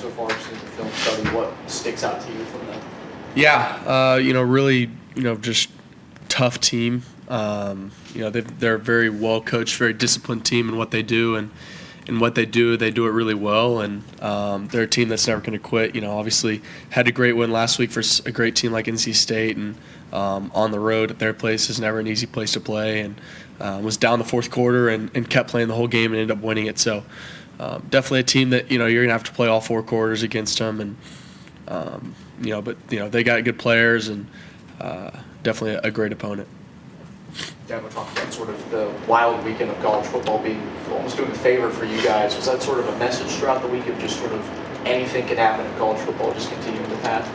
so far just in the film study? What sticks out to you from that? Yeah, really, just tough team. They're a very well coached, very disciplined team in what they do, and what they do it really well. And they're a team that's never going to quit. Obviously had a great win last week for a great team like NC State, and on the road at their place is never an easy place to play. And was down the fourth quarter and kept playing the whole game and ended up winning it. So definitely a team that you're going to have to play all four quarters against them. And they got good players and definitely a great opponent. Yeah, we'll talk about sort of the wild weekend of college football being almost doing a favor for you guys. Was that sort of a message throughout the week of just sort of anything can happen in college football, just continuing the path?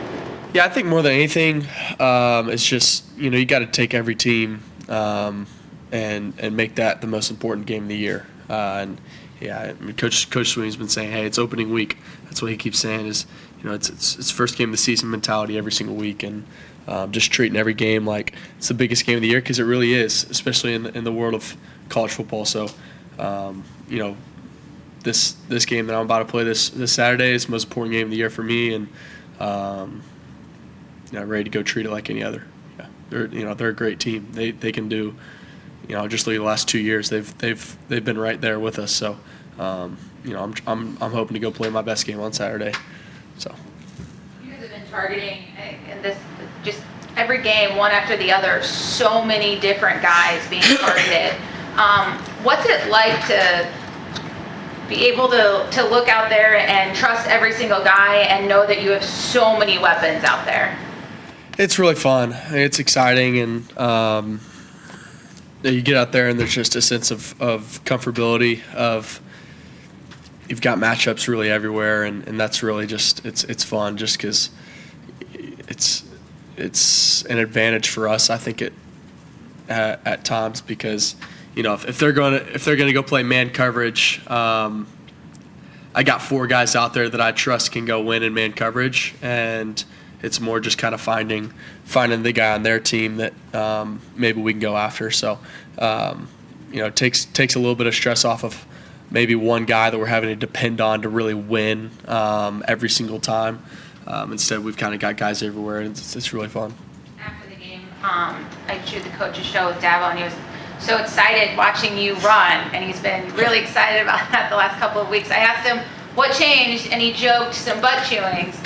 Yeah, I think more than anything, it's just, you got to take every team and make that the most important game of the year. Coach Swinney's been saying, hey, it's opening week. That's what he keeps saying is, it's first game of the season mentality every single week, and just treating every game like it's the biggest game of the year, because it really is, especially in the world of college football. So, this game that I'm about to play this Saturday is the most important game of the year for me, and ready to go treat it like any other. Yeah, they're a great team. They can do, just like the last 2 years they've been right there with us. So, I'm hoping to go play my best game on Saturday. So. You guys have been targeting in this just every game, one after the other, so many different guys being targeted. What's it like to be able to look out there and trust every single guy and know that you have so many weapons out there? It's really fun. It's exciting, and you get out there and there's just a sense of comfortability of you've got matchups really everywhere, and that's really just it's fun just because it's an advantage for us, I think, at times, because if they're going to go play man coverage, I got four guys out there that I trust can go win in man coverage, and it's more just kind of finding the guy on their team that maybe we can go after. So it takes a little bit of stress off of maybe one guy that we're having to depend on to really win every single time. Instead, we've kind of got guys everywhere, and it's really fun. After the game, I did the coach's show with Dabo, and he was so excited watching you run, and he's been really excited about that the last couple of weeks. I asked him what changed, and he joked some butt chewings,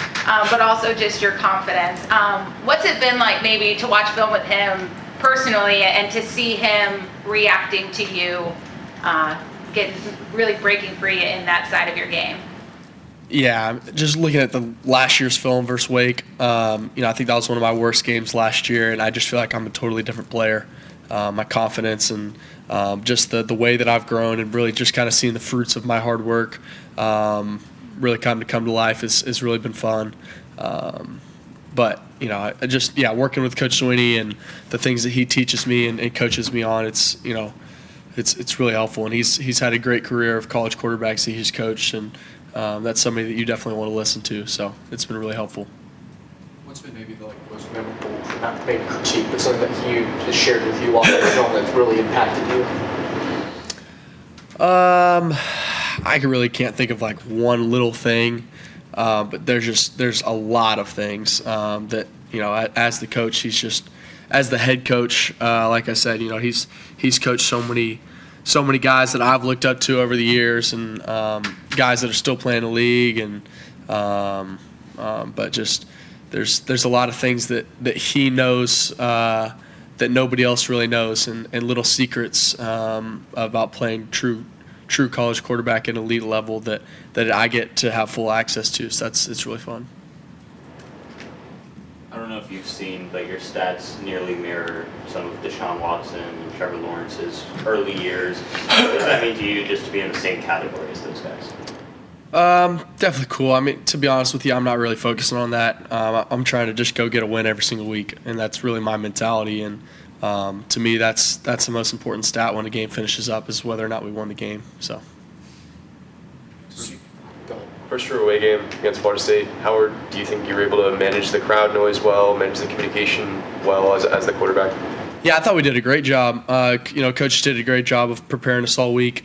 but also just your confidence. What's it been like maybe to watch film with him personally and to see him reacting to you, really breaking free in that side of your game? Yeah, just looking at the last year's film versus Wake, I think that was one of my worst games last year, and I just feel like I'm a totally different player. My confidence and just the way that I've grown, and really just kind of seeing the fruits of my hard work really come to life has really been fun. But working with Coach Swinney and the things that he teaches me and coaches me on, it's really helpful. And he's had a great career of college quarterbacks that he's coached, and that's somebody that you definitely want to listen to. So it's been really helpful. What's been maybe the most memorable, not maybe critique, but something that he has shared with you on the film that's really impacted you? I really can't think of like one little thing, but there's a lot of things that as the coach, as the head coach, like I said, he's coached so many guys that I've looked up to over the years, and guys that are still playing the league, and but just there's a lot of things that he knows that nobody else really knows, and little secrets about playing true college quarterback at elite level that I get to have full access to. So it's really fun. I don't know if you've seen, but your stats nearly mirror some of Deshaun Watson and Trevor Lawrence's early years. What does that mean to you, just to be in the same category as those guys? Definitely cool. I mean, to be honest with you, I'm not really focusing on that. I'm trying to just go get a win every single week, and that's really my mentality. And to me, that's the most important stat when a game finishes up, is whether or not we won the game. So. First your away game against Florida State, how do you think you were able to manage the crowd noise well, manage the communication well as the quarterback? Yeah, I thought we did a great job. Coach did a great job of preparing us all week.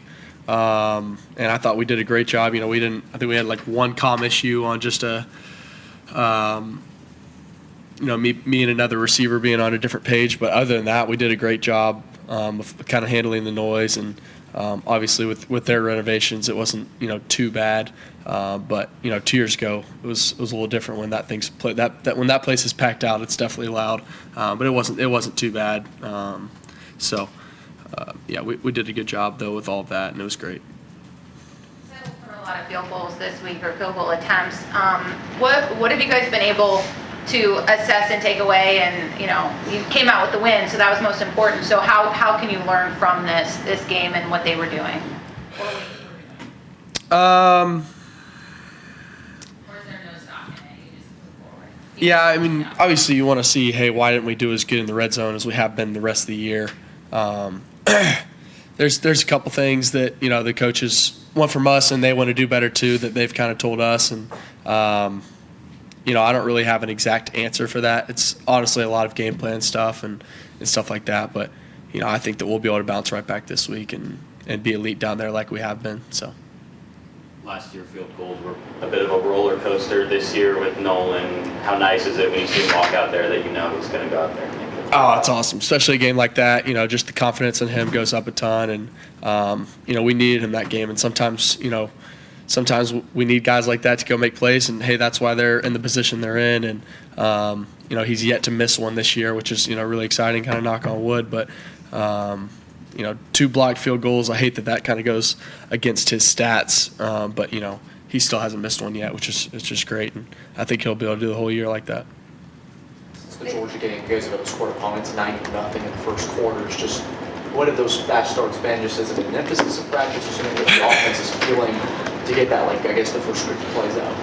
And I thought we did a great job. I think we had like one comm issue on just me and another receiver being on a different page. But other than that, we did a great job of kind of handling the noise. And obviously with their renovations, it wasn't, too bad. But 2 years ago, it was a little different when that thing's played. That when that place is packed out, it's definitely loud. But it wasn't too bad. We did a good job though with all of that, and it was great. So for a lot of field goals this week, or field goal attempts, what have you guys been able to assess and take away? And you came out with the win, so that was most important. So how can you learn from this game and what they were doing? Or is there no stopping it? You just move forward? Yeah, I mean, obviously you want to see, hey, why didn't we do as good in the red zone as we have been the rest of the year? There's a couple things that the coaches want from us, and they want to do better too, that they've kind of told us, and I don't really have an exact answer for that. It's honestly a lot of game plan stuff and stuff like that, but I think that we'll be able to bounce right back this week and be elite down there like we have been. So Last year, field goals were a bit of a roller coaster. This year with Nolan, how nice is it when you see him walk out there that he's going to go out there and make it? Oh, it's awesome, especially a game like that. Just the confidence in him goes up a ton, and we needed him that game. And sometimes we need guys like that to go make plays, and hey, that's why they're in the position they're in. And he's yet to miss one this year, which is really exciting. Kind of knock on wood, but 2 blocked field goals. I hate that kind of goes against his stats, but he still hasn't missed one yet, which is just great. And I think he'll be able to do the whole year like that. The Georgia game, you guys have outscored opponents 90-0 in the first quarters. Just what have those fast starts been? Just as an emphasis of practice, or something that the offense is feeling to get that, the first script plays out?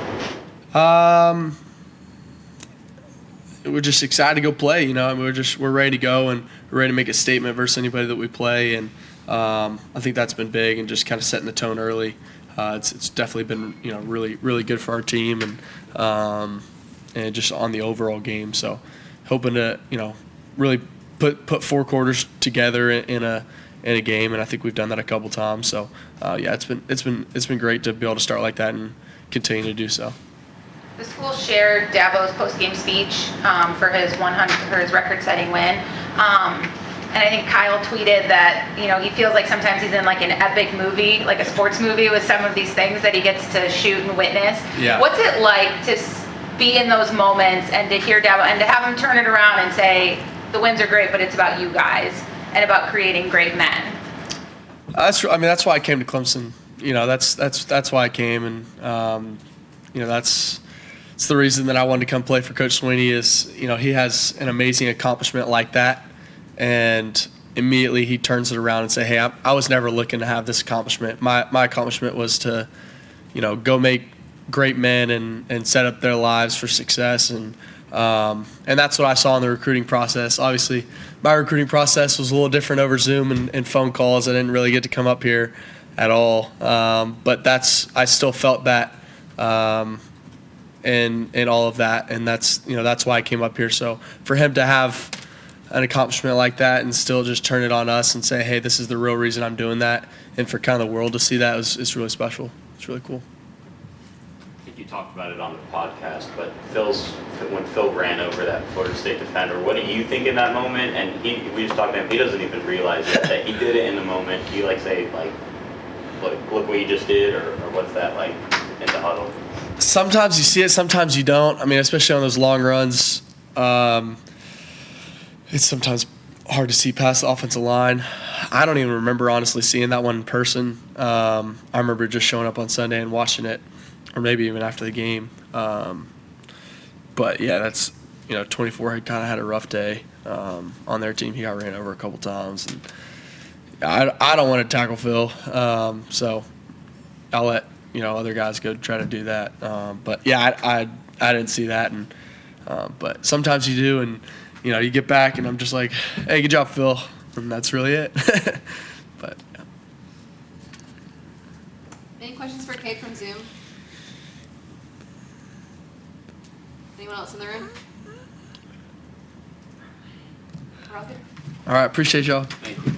We're just excited to go play. We're ready to go, and we're ready to make a statement versus anybody that we play. And I think that's been big, and just kind of setting the tone early. It's definitely been really really good for our team, and just on the overall game. So hoping to really put 4 quarters together in a game, and I think we've done that a couple times. So it's been great to be able to start like that and continue to do so. The school shared Dabo's post-game speech for his record-setting win. And I think Kyle tweeted that, he feels like sometimes he's in like an epic movie, like a sports movie, with some of these things that he gets to shoot and witness. Yeah. What's it like to be in those moments and to hear Dabo and to have him turn it around and say, the wins are great, but it's about you guys and about creating great men? That's why I came to Clemson. That's why I came, and it's the reason that I wanted to come play for Coach Swinney. Is he has an amazing accomplishment like that, and immediately he turns it around and say, hey, I was never looking to have this accomplishment. My accomplishment was to go make great men and set up their lives for success, and that's what I saw in the recruiting process. Obviously, my recruiting process was a little different over Zoom and phone calls. I didn't really get to come up here at all, but I still felt that in all of that, and that's why I came up here. So for him to have an accomplishment like that and still just turn it on us and say, hey, this is the real reason I'm doing that, and for kind of the world to see that it's really special. It's really cool. I think you talked about it on the podcast, but when Phil ran over that Florida State defender, what do you think in that moment? And we just talked to him, he doesn't even realize that he did it in the moment. Do you say look what you just did, or what's that like in the huddle? Sometimes you see it, sometimes you don't. I mean, especially on those long runs, it's sometimes hard to see past the offensive line. I don't even remember honestly seeing that one in person. I remember just showing up on Sunday and watching it, or maybe even after the game. But yeah, that's 24 had kind of had a rough day on their team. He got ran over a couple times, and I don't want to tackle Phil, so I'll let other guys go try to do that. But yeah, I didn't see that, and but sometimes you do, and you get back, and I'm just like, hey, good job, Phil, and that's really it. But yeah. Any questions for Cade from Zoom? Anyone else in the room? We're all good. All right, appreciate y'all. Thank you.